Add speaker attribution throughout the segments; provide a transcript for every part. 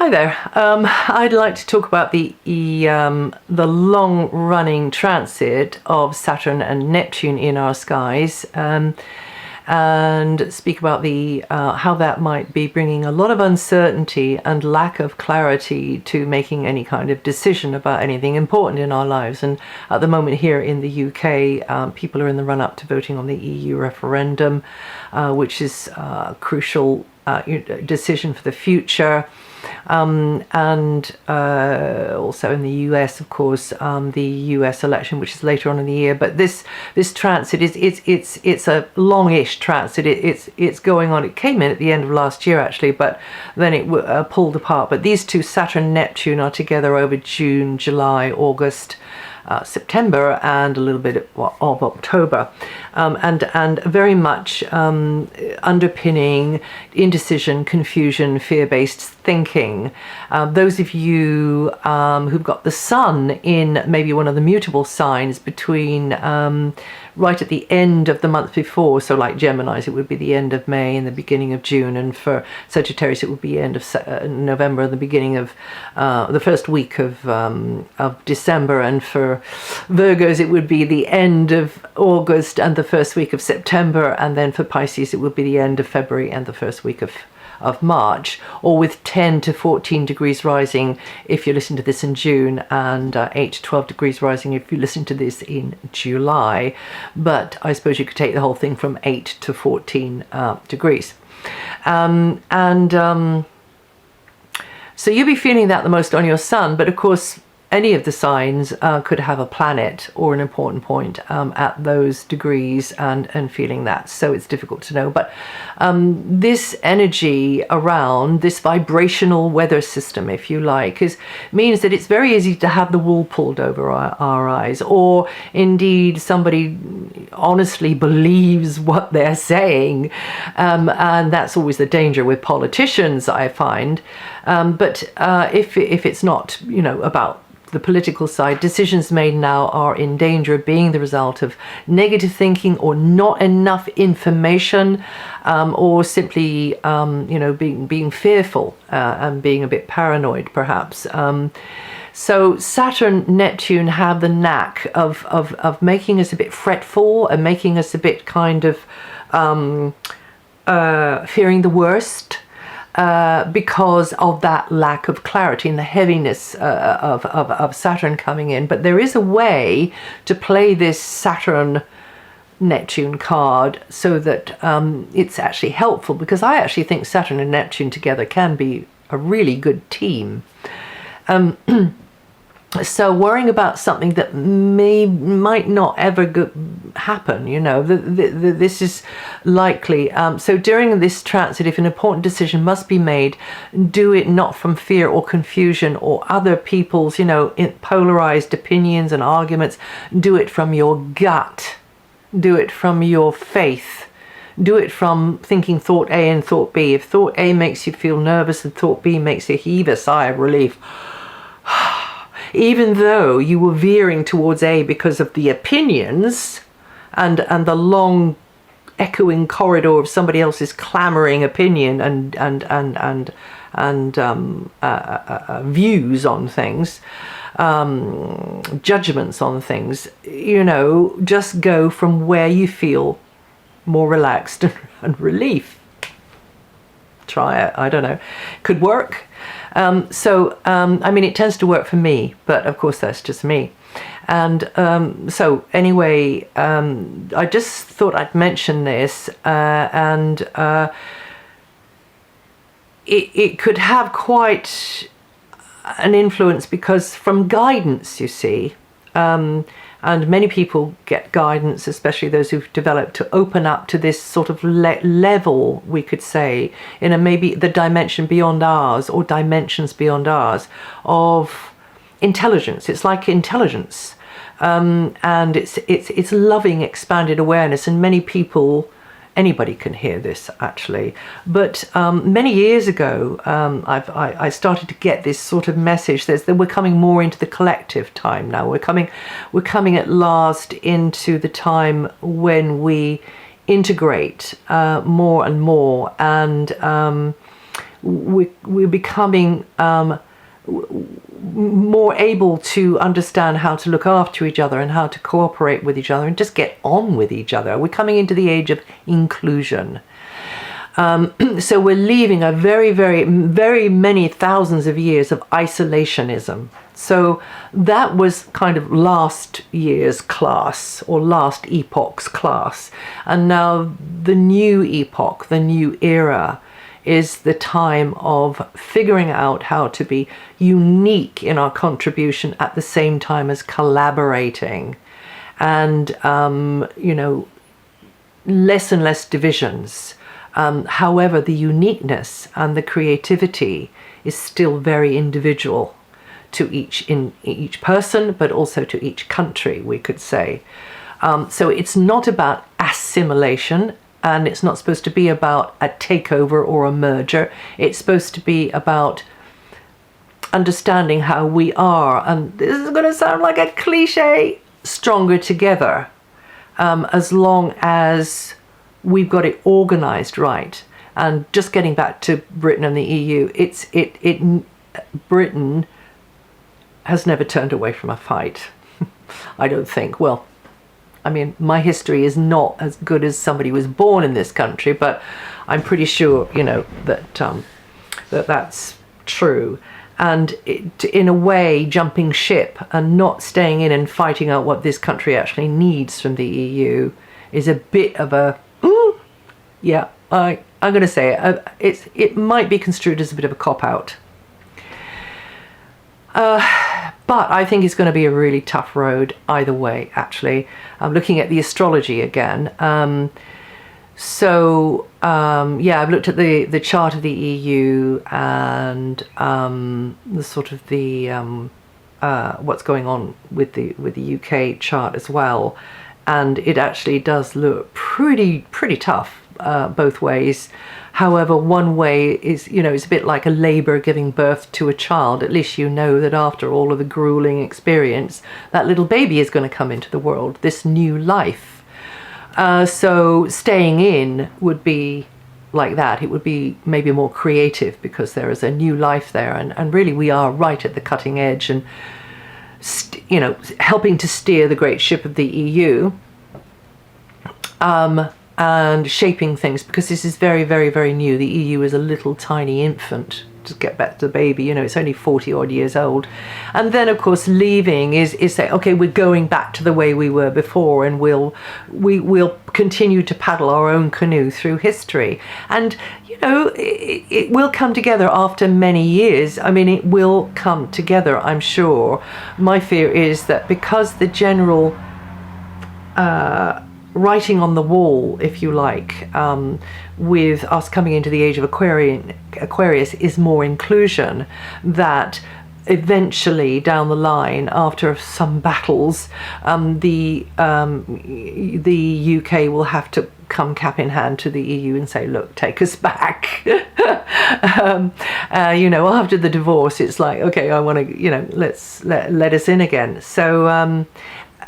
Speaker 1: Hi there. I'd like to talk about the long-running transit of Saturn and Neptune in our skies, and speak about the how that might be bringing a lot of uncertainty and lack of clarity to making any kind of decision about anything important in our lives. And at the moment here in the UK, people are in the run-up to voting on the EU referendum, which is a crucial decision for the future. And also in the US, of course, the US election, which is later on in the year. But this transit it's a longish transit. It's going on. It came in at the end of last year actually, but then it pulled apart. But these two, Saturn and Neptune, are together over June, July, August, September, and a little bit of October, and very much underpinning indecision, confusion, fear-based thinking. Those of you who've got the sun in maybe one of the mutable signs between right at the end of the month before, so like Geminis, it would be the end of May and the beginning of June, and for Sagittarius, it would be end of November and the beginning of the first week of December, and for Virgos, it would be the end of August and the first week of September, and then for Pisces, it would be the end of February and the first week of March, or with 10 to 14 degrees rising if you listen to this in June, and 8 to 12 degrees rising if you listen to this in July. But I suppose you could take the whole thing from 8 to 14 degrees. So you'll be feeling that the most on your sun, but of course any of the signs could have a planet or an important point at those degrees and feeling that. So it's difficult to know. But this energy around this vibrational weather system, if you like, means that it's very easy to have the wool pulled over our eyes, or indeed somebody honestly believes what they're saying. And that's always the danger with politicians, I find. But if it's not, about the political side, decisions made now are in danger of being the result of negative thinking or not enough information, or simply being fearful and being a bit paranoid perhaps. So Saturn, Neptune have the knack of making us a bit fretful and making us a bit kind of fearing the worst, because of that lack of clarity and the heaviness of Saturn coming in. But there is a way to play this Saturn-Neptune card so that it's actually helpful, because I actually think Saturn and Neptune together can be a really good team. So worrying about something that might not ever happen, this is likely. So during this transit, if an important decision must be made, do it not from fear or confusion or other people's, polarized opinions and arguments. Do it from your gut. Do it from your faith. Do it from thinking thought A and thought B. If thought A makes you feel nervous and thought B makes you heave a sigh of relief, even though you were veering towards A because of the opinions and the long echoing corridor of somebody else's clamoring opinion and views on things, judgments on things, just go from where you feel more relaxed and relief. Try it. I don't know. Could work. It tends to work for me, but of course that's just me. And so anyway, I just thought I'd mention this, it could have quite an influence, because from guidance, you see, and many people get guidance, especially those who've developed, to open up to this sort of level, we could say, in maybe the dimension beyond ours, or dimensions beyond ours, of intelligence. It's like intelligence, and it's loving, expanded awareness. And many people, anybody can hear this actually, but many years ago I started to get this sort of message that we're coming more into the collective time now. We're coming at last into the time when we integrate more and more, and we're becoming more able to understand how to look after each other and how to cooperate with each other and just get on with each other. We're coming into the age of inclusion. So we're leaving a very, very, very many thousands of years of isolationism. So that was kind of last year's class, or last epoch's class. And now the new epoch, the new era, is the time of figuring out how to be unique in our contribution at the same time as collaborating, and less and less divisions. However, the uniqueness and the creativity is still very individual to each person, but also to each country, we could say. So it's not about assimilation, and it's not supposed to be about a takeover or a merger. It's supposed to be about understanding how we are, and this is going to sound like a cliche, stronger together, as long as we've got it organized right. And just getting back to Britain and the EU, Britain has never turned away from a fight. I don't think. Well, I mean, my history is not as good as somebody who was born in this country, but I'm pretty sure, that's true. And in a way, jumping ship and not staying in and fighting out what this country actually needs from the EU is a bit of a, I'm going to say it. It might be construed as a bit of a cop-out. But I think it's going to be a really tough road either way, actually. I'm looking at the astrology again. I've looked at the chart of the EU and the sort of the what's going on with the UK chart as well, and it actually does look pretty tough both ways. However, one way is, it's a bit like a labour giving birth to a child. At least you know that after all of the grueling experience, that little baby is going to come into the world, this new life. So staying in would be like that. It would be maybe more creative because there is a new life there. And really we are right at the cutting edge and, helping to steer the great ship of the EU. And shaping things, because this is very, very, very new. The EU is a little tiny infant. To get back to the baby, it's only 40 odd years old. And then of course leaving is say, okay, we're going back to the way we were before, and we'll continue to paddle our own canoe through history. And it will come together after many years. I mean, it will come together, I'm sure. My fear is that because the general writing on the wall, if you like, with us coming into the age of Aquarius is more inclusion, that eventually down the line, after some battles, the UK will have to come cap in hand to the EU and say, look, take us back. After the divorce, it's like, okay, I want to, let us in again. So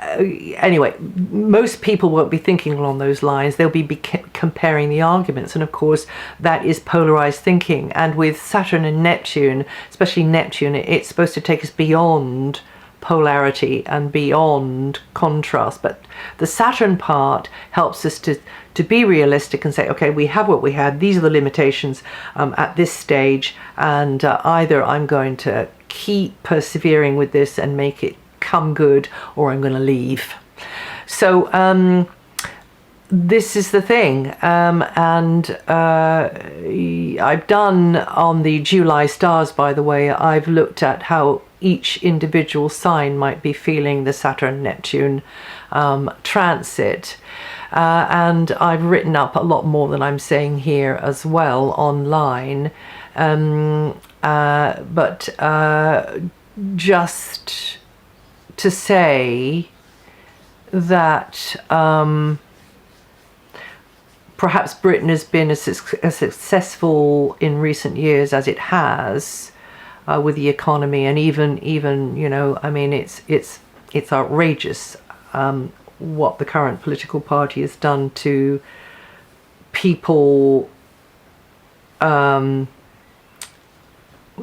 Speaker 1: anyway, most people won't be thinking along those lines. They'll be comparing the arguments, and of course that is polarized thinking. And with Saturn and Neptune, especially Neptune, it's supposed to take us beyond polarity and beyond contrast. But the Saturn part helps us to be realistic and say, okay, we have what we had, these are the limitations at this stage, and either I'm going to keep persevering with this and make it come good, or I'm going to leave. So this is the thing, and I've done on the July stars, by the way, I've looked at how each individual sign might be feeling the Saturn-Neptune transit, and I've written up a lot more than I'm saying here as well online, but just to say that perhaps Britain has been as successful in recent years as it has with the economy, and even I mean, it's outrageous what the current political party has done to people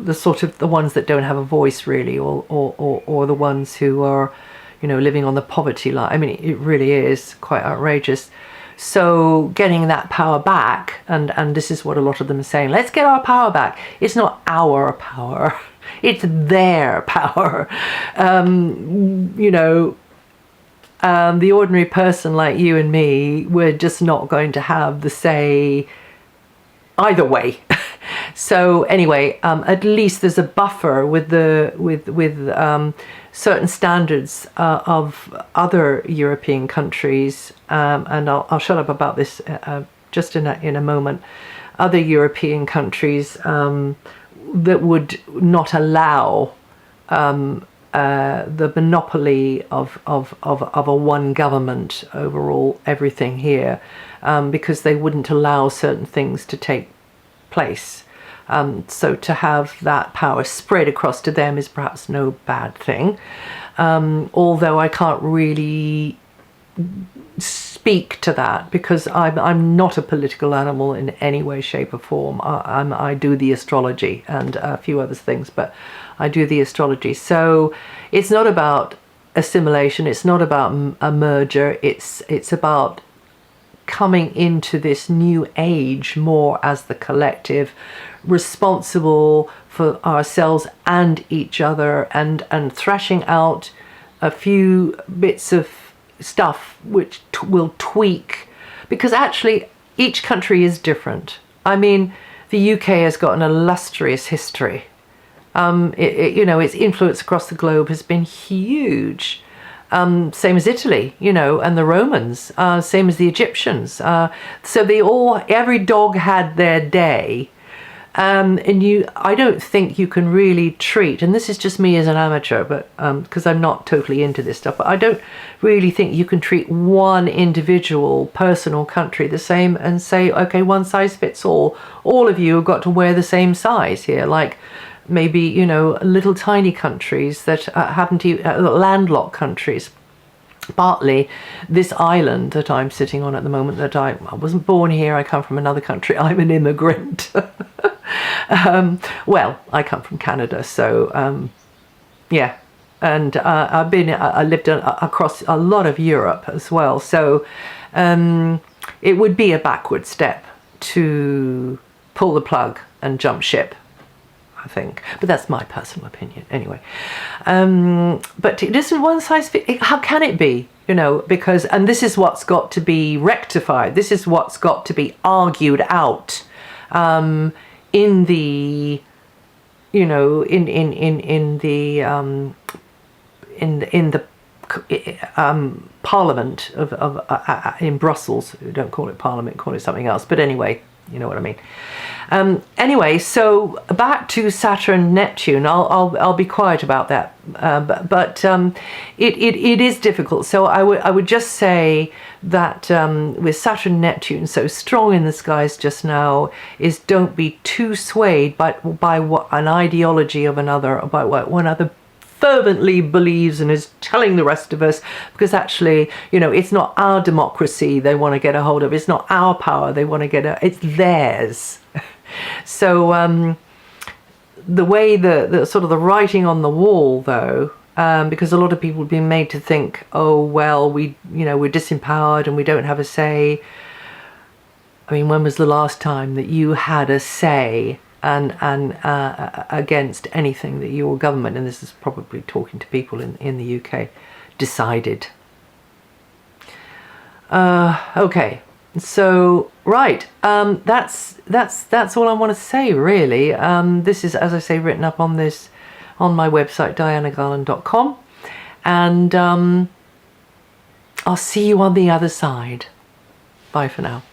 Speaker 1: the sort of the ones that don't have a voice really, or the ones who are, you know, living on the poverty line. I mean, it really is quite outrageous. So getting that power back, and this is what a lot of them are saying, let's get our power back. It's not our power, it's their power. You know, the ordinary person like you and me, we're just not going to have the say either way. So anyway, at least there's a buffer with certain standards of other European countries, and I'll shut up about this just in a moment. Other European countries that would not allow the monopoly of a one government over everything here, because they wouldn't allow certain things to take place. So to have that power spread across to them is perhaps no bad thing, although I can't really speak to that because I'm not a political animal in any way, shape or form. I do the astrology and a few other things, but I do the astrology. So it's not about assimilation, it's not about a merger, it's about coming into this new age more as the collective, responsible for ourselves and each other, and thrashing out a few bits of stuff which will tweak, because actually each country is different. I mean, the UK has got an illustrious history. You know, its influence across the globe has been huge. Same as Italy, you know, and the Romans, same as the Egyptians. So every dog had their day. And I don't think you can really treat, and this is just me as an amateur, but because I'm not totally into this stuff, but I don't really think you can treat one individual person or country the same and say, okay, one size fits all. All of you have got to wear the same size here, like maybe, you know, little tiny countries that happen to landlocked countries. Partly this island that I'm sitting on at the moment, that I wasn't born here, I come from another country, I'm an immigrant. Well, I come from Canada, so yeah, and I lived across a lot of Europe as well, so it would be a backward step to pull the plug and jump ship, I think, but that's my personal opinion anyway. But it isn't one size fit. How can it be? You know, because, and this is what's got to be rectified. This is what's got to be argued out in the, you know, in the Parliament of in Brussels. Don't call it Parliament, call it something else. But anyway, you know what I mean. Anyway, so back to Saturn, Neptune. I'll be quiet about that. But it is difficult. So I would just say that with Saturn, Neptune so strong in the skies just now, is don't be too swayed by what an ideology of another, by what one other fervently believes and is telling the rest of us, because actually, you know, it's not our democracy they want to get a hold of, it's not our power they want to get it's theirs. So the way the sort of the writing on the wall though, because a lot of people have been made to think, oh well, we're disempowered and we don't have a say. I mean, when was the last time that you had a say and against anything that your government, and this is probably talking to people in the UK, decided? Okay, so right, that's all I want to say really. This is, as I say, written up on my website DianaGarland.com, and I'll see you on the other side. Bye for now.